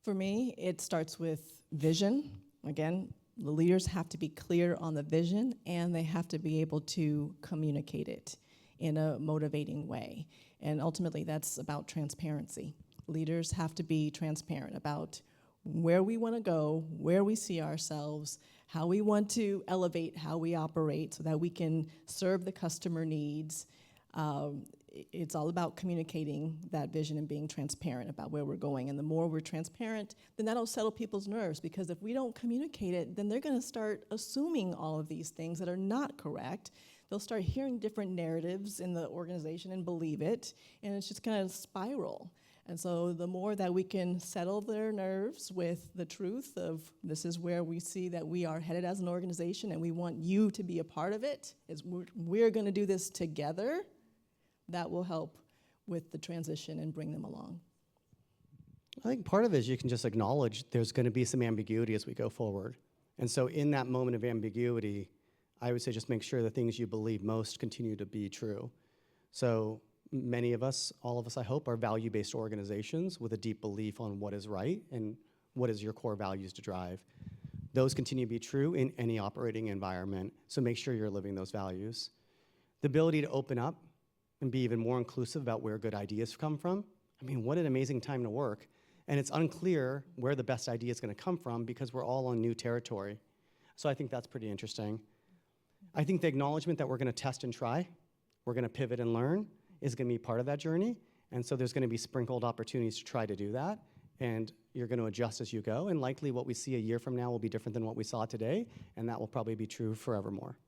For me, it starts with vision. Again, the leaders have to be clear on the vision, and they have to be able to communicate it in a motivating way. And ultimately, that's about transparency. Leaders have to be transparent about where we want to go, where we see ourselves, how we want to elevate how we operate so that we can serve the customer needs. It's all about communicating that vision and being transparent about where we're going. And the more we're transparent, then that'll settle people's nerves, because if we don't communicate it, then they're going to start assuming all of these things that are not correct. They'll start hearing different narratives in the organization and believe it, and it's just going to spiral. And so the more that we can settle their nerves with the truth of this is where we see that we are headed as an organization and we want you to be a part of it, is we're going to do this together, that will help with the transition and bring them along. I think part of it is you can just acknowledge there's going to be some ambiguity as we go forward. And so in that moment of ambiguity, I would say just make sure the things you believe most continue to be true. So many of us, all of us I hope, are value-based organizations with a deep belief on what is right and what is your core values to drive. Those continue to be true in any operating environment, so make sure you're living those values. The ability to open up and be even more inclusive about where good ideas come from. I mean, what an amazing time to work. And it's unclear where the best idea is going to come from because we're all on new territory. So I think that's pretty interesting. I think the acknowledgement that we're going to test and try, we're going to pivot and learn, is going to be part of that journey. And so there's going to be sprinkled opportunities to try to do that. And you're going to adjust as you go. And likely what we see a year from now will be different than what we saw today. And that will probably be true forevermore.